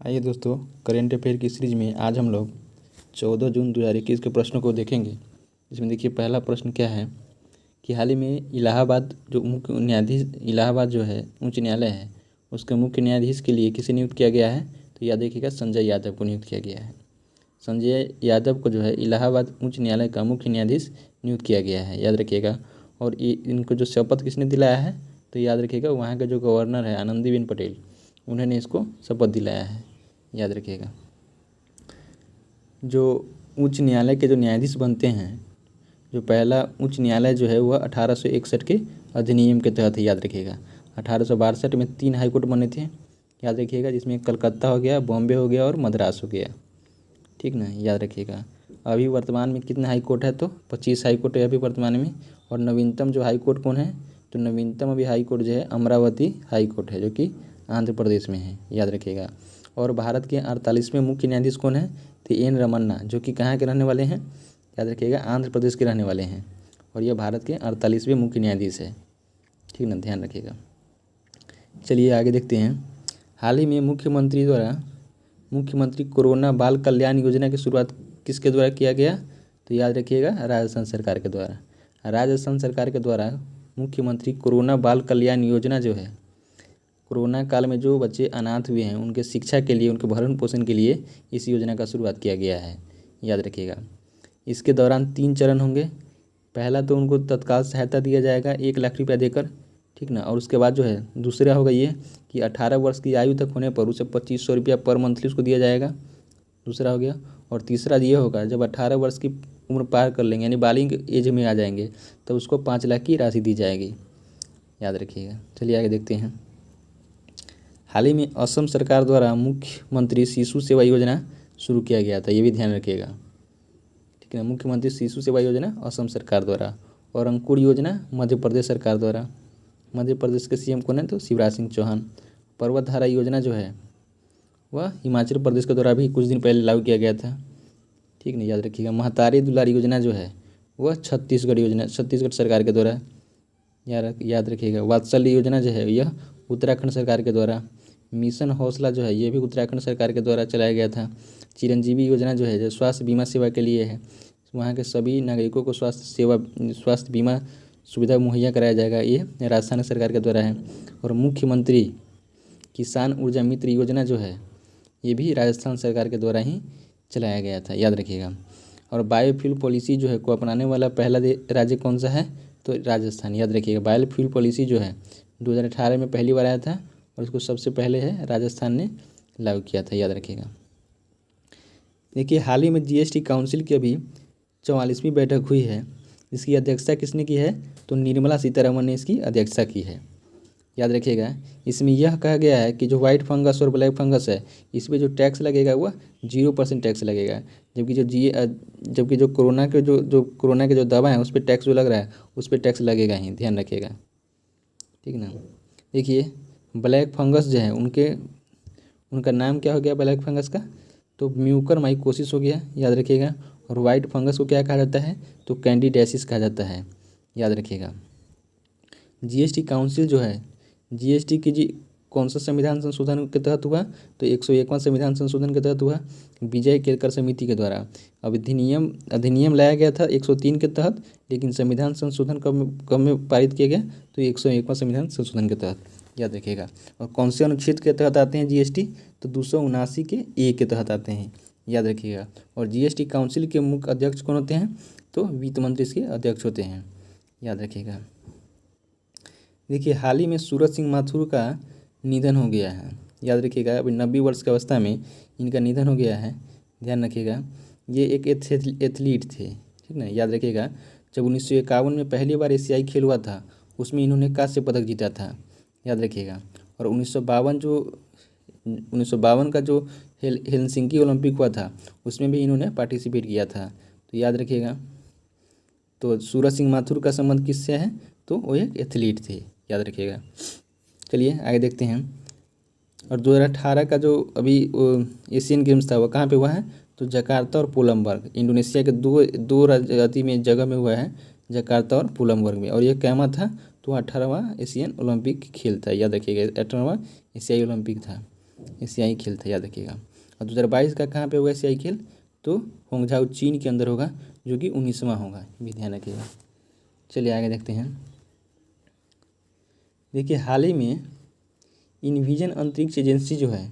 आइए दोस्तों, current affair की सीरीज में आज हम लोग 14 जून 2021 के प्रश्नों को देखेंगे। इसमें देखिए, पहला प्रश्न क्या है कि हाल ही में इलाहाबाद जो मुख्य न्यायाधीश, इलाहाबाद जो है उच्च न्यायालय है, उसके मुख्य न्यायाधीश के लिए किसे नियुक्त किया गया है? तो याद रखिएगा, संजय यादव को नियुक्त किया गया है। संजय यादव को जो है इलाहाबाद उच्च न्यायालय का मुख्य न्यायाधीश नियुक्त किया गया है, याद रखिएगा। और इनको जो शपथ किसने दिलाया है? तो याद रखिएगा, वहाँ के जो गवर्नर है आनंदीबेन पटेल, उन्होंने इसको शपथ दिलाया है, याद रखिएगा। जो उच्च न्यायालय के जो न्यायाधीश बनते हैं, जो पहला उच्च न्यायालय जो है वह 1861 के अधिनियम के तहत है, याद रखिएगा। 1862 में 3 हाईकोर्ट बने थे, याद रखिएगा, जिसमें कलकत्ता हो गया, बॉम्बे हो गया और मद्रास हो गया, ठीक ना, याद रखिएगा। अभी वर्तमान में कितने हाईकोर्ट है? तो 25 हाईकोर्ट है अभी वर्तमान में। और नवीनतम जो हाईकोर्ट कौन है? तो नवीनतम अभी हाईकोर्ट जो है अमरावती हाईकोर्ट है, जो कि आंध्र प्रदेश में है, याद रखिएगा। और भारत के 48वें मुख्य न्यायाधीश कौन है? तो एन रमन्ना, जो कि कहाँ के रहने वाले हैं? याद रखिएगा, आंध्र प्रदेश के रहने वाले हैं। और यह भारत के 48वें मुख्य न्यायाधीश है, ठीक ना, ध्यान रखिएगा। चलिए आगे देखते हैं। हाल ही में मुख्यमंत्री कोरोना बाल कल्याण योजना की शुरुआत किसके द्वारा किया गया? तो याद रखिएगा, राजस्थान सरकार के द्वारा। राजस्थान सरकार के द्वारा मुख्यमंत्री कोरोना बाल कल्याण योजना जो है, कोरोना काल में जो बच्चे अनाथ हुए हैं उनके शिक्षा के लिए, उनके भरण पोषण के लिए इस योजना का शुरुआत किया गया है, याद रखिएगा। इसके दौरान 3 चरण होंगे। पहला तो उनको तत्काल सहायता दिया जाएगा 1 लाख रुपया देकर, ठीक ना। और उसके बाद जो है दूसरा होगा ये कि 18 वर्ष की आयु तक होने पर उसे 2500 रुपया पर मंथली उसको दिया जाएगा, दूसरा हो गया। और तीसरा ये होगा, जब 18 वर्ष की उम्र पार कर लेंगे, यानी बालिग एज में आ जाएंगे, तो उसको 5 लाख की राशि दी जाएगी, याद रखिएगा। चलिए आगे देखते हैं। हाल ही में असम सरकार द्वारा मुख्यमंत्री शिशु सेवा योजना शुरू किया गया था, ये भी ध्यान रखिएगा, ठीक है। मुख्यमंत्री शिशु सेवा योजना असम सरकार द्वारा। और अंकुर योजना मध्य प्रदेश सरकार द्वारा। मध्य प्रदेश के सीएम कौन है? तो शिवराज सिंह चौहान। पर्वतधारा योजना जो है वह हिमाचल प्रदेश के द्वारा भी कुछ दिन पहले लागू किया गया था, ठीक नहीं, याद रखिएगा। महतारी दुलारी योजना जो है वह छत्तीसगढ़ सरकार के द्वारा, याद रखिएगा। वात्सल्य योजना जो है यह उत्तराखंड सरकार के द्वारा। मिशन हौसला जो है ये भी उत्तराखंड सरकार के द्वारा चलाया गया था। चिरंजीवी योजना जो है जो स्वास्थ्य बीमा सेवा के लिए है, वहाँ के सभी नागरिकों को स्वास्थ्य बीमा सुविधा मुहैया कराया जाएगा, ये राजस्थान सरकार के द्वारा है। और मुख्यमंत्री किसान ऊर्जा मित्र योजना जो है ये भी राजस्थान सरकार के द्वारा ही चलाया गया था, याद रखिएगा। और बायोफ्यूल पॉलिसी जो है को अपनाने वाला पहला राज्य कौन सा है? तो राजस्थान, याद रखिएगा। बायोफ्यूल पॉलिसी जो है 2018 में पहली बार आया था और इसको सबसे पहले है राजस्थान ने लागू किया था, याद रखिएगा। देखिए, हाल ही में जीएसटी काउंसिल की अभी 44वीं बैठक हुई है। इसकी अध्यक्षता किसने की है? तो निर्मला सीतारमण ने इसकी अध्यक्षता की है, याद रखिएगा। इसमें यह कहा गया है कि जो वाइट फंगस और ब्लैक फंगस है, इस पर जो टैक्स लगेगा वह 0% टैक्स लगेगा। जबकि जो कोरोना के जो दवा है उस पर टैक्स जो लग रहा है उस पर टैक्स लगेगा ही, ध्यान रखिएगा, ठीक ना। देखिए, ब्लैक फंगस जो है उनका नाम क्या हो गया ब्लैक फंगस का? तो म्यूकरमाइकोसिस हो गया, याद रखिएगा। और वाइट फंगस को क्या कहा जाता है? तो कैंडिडियासिस कहा जाता है, याद रखिएगा। जीएसटी काउंसिल जो है, जीएसटी की कौन सा संविधान संशोधन के तहत हुआ? तो 101वां संविधान संशोधन के तहत हुआ, विजय केरकर समिति के द्वारा। अब अधिनियम लाया गया था 103 के तहत, लेकिन संविधान संशोधन कब में पारित किया गया? तो 101वां संविधान संशोधन के तहत, याद रखिएगा। और कौन से अनुच्छेद के तहत आते हैं जीएसटी? तो 279 के ए के तहत आते हैं, याद रखिएगा। और जीएसटी काउंसिल के मुख्य अध्यक्ष कौन होते हैं? तो वित्त मंत्री इसके अध्यक्ष होते हैं, याद रखिएगा। देखिए, हाल ही में सूरज सिंह माथुर का निधन हो गया है, याद रखिएगा। अभी 90 वर्ष की अवस्था में इनका निधन हो गया है, ध्यान रखिएगा। ये एक एथलीट थे, ठीक ना, याद रखिएगा। जब 1951 में पहली बार एशियाई खेल हुआ था उसमें इन्होंने कांस्य पदक जीता था, याद रखिएगा। और 1952 का जो हेलसिंकी ओलंपिक हुआ था उसमें भी इन्होंने पार्टिसिपेट किया था, तो याद रखिएगा। तो सूरज सिंह माथुर का संबंध किससे है? तो वो एक एथलीट थे, याद रखिएगा। चलिए आगे देखते हैं। और 2018 का जो अभी एशियन गेम्स था वो कहाँ पे हुआ है? तो जकार्ता और पोलमबर्ग, इंडोनेशिया के दो राज्य में जगह में हुआ है, जकार्ता और पोलमबर्ग में। और ये क्या था? तो 18वां एशियन ओलंपिक खेल था, याद रखिएगा, 18वां एशियाई ओलंपिक था। एशियाई खेल था, याद रखिएगा। और 2022 का कहाँ पे होगा एशियाई खेल? तो होंगझाओ चीन के अंदर होगा, जो कि 19वां होगा, ये भी ध्यान रखिएगा। चलिए आगे देखते हैं। देखिए हाल ही में इनविजन अंतरिक्ष एजेंसी जो है,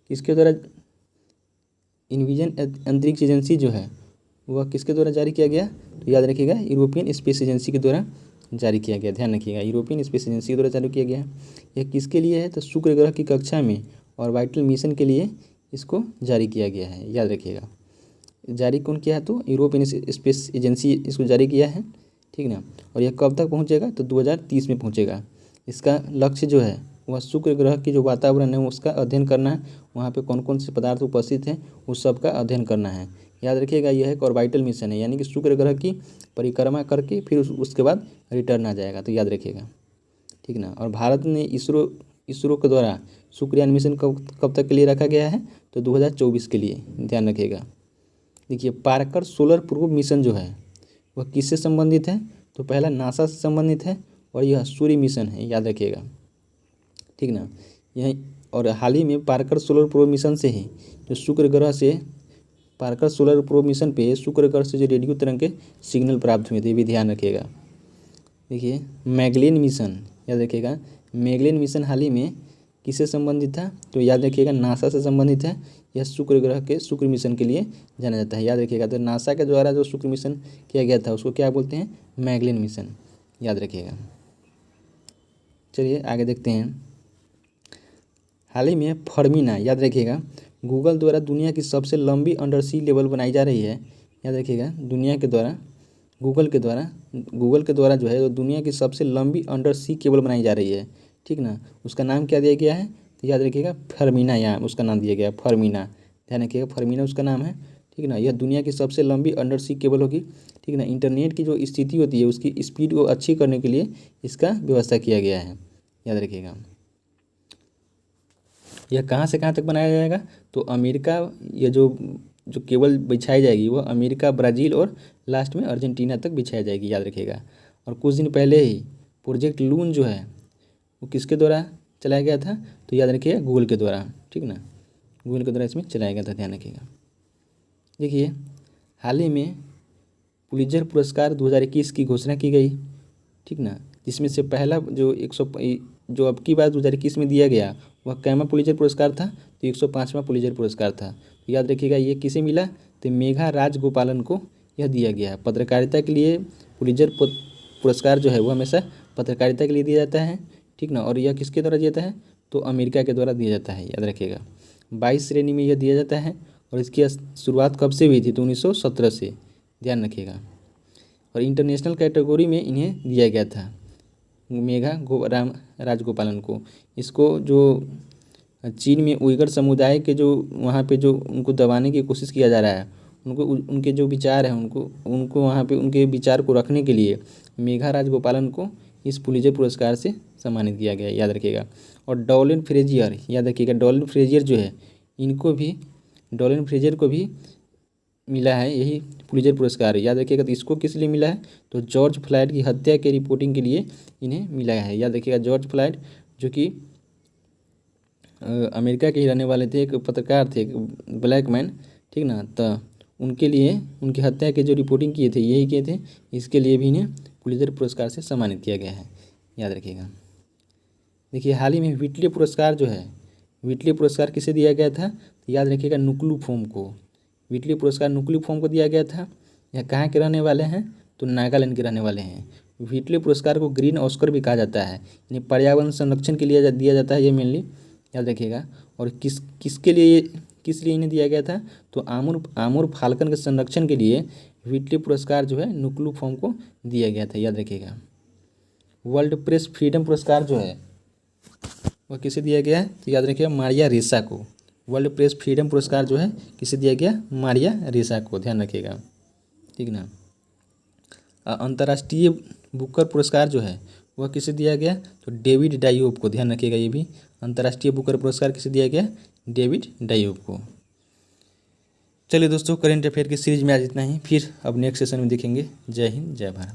किसके द्वारा, इनविजन अंतरिक्ष एजेंसी जो है वह किसके द्वारा जारी किया गया? तो याद रखिएगा यूरोपियन स्पेस एजेंसी के द्वारा जारी किया गया, ध्यान रखिएगा, यूरोपियन स्पेस एजेंसी के द्वारा चालू किया गया है। यह किसके लिए है? तो शुक्र ग्रह की कक्षा में ऑर्बिटल मिशन के लिए इसको जारी किया गया है, याद रखिएगा। जारी कौन किया है? तो यूरोपियन स्पेस एजेंसी इसको जारी किया है, ठीक ना। और यह कब तक पहुँचेगा? तो 2030 में पहुँचेगा। इसका लक्ष्य जो है वह शुक्र ग्रह की जो वातावरण है उसका अध्ययन करना है, वहाँ पे कौन कौन से पदार्थ उपस्थित हैं उस सब का अध्ययन करना है, याद रखिएगा। यह एक ऑर्बिटल मिशन है, यानी कि शुक्र ग्रह की परिक्रमा करके फिर उसके बाद रिटर्न आ जाएगा, तो याद रखिएगा, ठीक ना। और भारत ने इसरो के द्वारा शुक्रयान मिशन कब तक के लिए रखा गया है? तो 2024 के लिए, ध्यान रखिएगा। देखिए पार्कर सोलर प्रोब मिशन जो है वह किससे संबंधित है? तो पहला नासा से संबंधित है और यह सूर्य मिशन है, याद रखिएगा, ठीक ना। यह और हाल ही में पार्कर सोलर प्रोब मिशन से ही जो शुक्र ग्रह से पार्कर सोलर प्रोब मिशन पे शुक्र ग्रह से जो रेडियो तरंग के सिग्नल प्राप्त हुए थे, ये भी ध्यान रखिएगा। देखिए मैगलेन मिशन, याद रखिएगा, मैगलेन मिशन हाल ही में किससे संबंधित था? तो याद रखिएगा नासा से संबंधित है। यह शुक्र ग्रह के शुक्र मिशन के लिए जाना जाता है, याद रखिएगा। तो नासा के द्वारा जो शुक्र मिशन किया गया था उसको क्या बोलते हैं? मैगलेन मिशन, याद रखिएगा। चलिए आगे देखते हैं। हाल ही में फर्मिना, याद रखिएगा, गूगल द्वारा दुनिया की सबसे लंबी अंडर सी लेवल बनाई जा रही है, याद रखिएगा। दुनिया के द्वारा गूगल के द्वारा जो है वो दुनिया की सबसे लंबी अंडर सी केबल बनाई जा रही है, ठीक ना। उसका नाम क्या दिया गया है? तो याद रखिएगा फर्मिना, यहाँ उसका नाम दिया गया फर्मिना, ध्यान रखिएगा, फर्मिना उसका नाम है, ठीक ना। यह दुनिया की सबसे लंबी अंडर सी केबल होगी, ठीक ना। इंटरनेट की जो स्थिति होती है उसकी स्पीड को अच्छी करने के लिए इसका व्यवस्था किया गया है, याद रखिएगा। यह कहाँ से कहाँ तक बनाया जाएगा? तो अमेरिका, यह जो केबल बिछाई जाएगी वह अमेरिका, ब्राज़ील और लास्ट में अर्जेंटीना तक बिछाई जाएगी, याद रखिएगा। और कुछ दिन पहले ही प्रोजेक्ट लून जो है वो किसके द्वारा चलाया गया था? तो याद रखिएगा गूगल के द्वारा, ठीक ना, गूगल के द्वारा इसमें चलाया गया था, ध्यान रखिएगा। देखिए हाल ही में पुलित्ज़र पुरस्कार 2021 की घोषणा की गई, ठीक ना, जिसमें से पहला जो अब की बार 2021 में दिया गया वह कैमा पुलित्ज़र पुरस्कार था, तो 105वां पुलित्ज़र पुरस्कार था। तो याद रखिएगा ये किसे मिला? तो मेघा राजगोपालन को यह दिया गया। पत्रकारिता के लिए पुलित्ज़र पुरस्कार जो है वो हमेशा पत्रकारिता के लिए दिया जाता है, ठीक ना। और यह किसके द्वारा दिया जाता है? तो अमेरिका के द्वारा दिया जाता है, याद रखिएगा। 22 श्रेणी में यह दिया जाता है और इसकी शुरुआत कब से हुई थी? तो 1917 से, ध्यान रखिएगा। और इंटरनेशनल कैटेगरी में इन्हें दिया गया था मेघा राजगोपालन को। इसको जो चीन में उइगर समुदाय के जो वहाँ पे जो उनको दबाने की कोशिश किया जा रहा है, उनके जो विचार हैं उनको वहाँ पे उनके विचार को रखने के लिए मेघा राजगोपालन को इस पुलित्ज़र पुरस्कार से सम्मानित किया गया, याद रखिएगा। और डॉलिन फ्रेजियर, याद रखिएगा, डॉलिन फ्रेजियर जो है डॉलिन फ्रेजियर को भी मिला है यही पुलित्ज़र पुरस्कार, याद रखिएगा। तो इसको किस लिए मिला है? तो जॉर्ज फ्लॉयड की हत्या के रिपोर्टिंग के लिए इन्हें मिला है, याद रखिएगा। जॉर्ज फ्लॉयड जो कि अमेरिका के ही रहने वाले थे, एक पत्रकार थे, एक ब्लैक मैन, ठीक ना। तो उनके लिए उनकी हत्या के जो रिपोर्टिंग किए थे यही किए थे, इसके लिए भी इन्हें पुलित्ज़र पुरस्कार से सम्मानित किया गया है, याद रखिएगा। देखिए हाल ही में व्हिटली पुरस्कार जो है, व्हिटली पुरस्कार किसे दिया गया था? तो याद रखिएगा नुक्लू फोम को। व्हिटली पुरस्कार नुक्लू फोम को दिया गया था। यह कहाँ के रहने वाले हैं? तो नागालैंड के रहने वाले हैं। व्हिटली पुरस्कार को ग्रीन ऑस्कर भी कहा जाता है, यानी पर्यावरण संरक्षण के लिए दिया जाता है ये मेनली, याद रखिएगा। और किस लिए इन्हें दिया गया था? तो आमुर फाल्कन के संरक्षण के लिए व्हिटली पुरस्कार जो है नुक्लू फोम को दिया गया था, याद रखिएगा। वर्ल्ड प्रेस फ्रीडम पुरस्कार जो है वह किसे दिया गया है? तो याद रखिएगा मारिया रेसा को। वर्ल्ड प्रेस फ्रीडम पुरस्कार जो है किसे दिया गया? मारिया रेसा को, ध्यान रखिएगा, ठीक ना। अंतर्राष्ट्रीय बुकर पुरस्कार जो है वह किसे दिया गया? तो डेविड डायोब को, ध्यान रखिएगा। ये भी अंतर्राष्ट्रीय बुकर पुरस्कार किसे दिया गया? डेविड डायोब को। चलिए दोस्तों, करेंट अफेयर की सीरीज में आज इतना ही, फिर अब नेक्स्ट सेशन में देखेंगे। जय हिंद, जय भारत।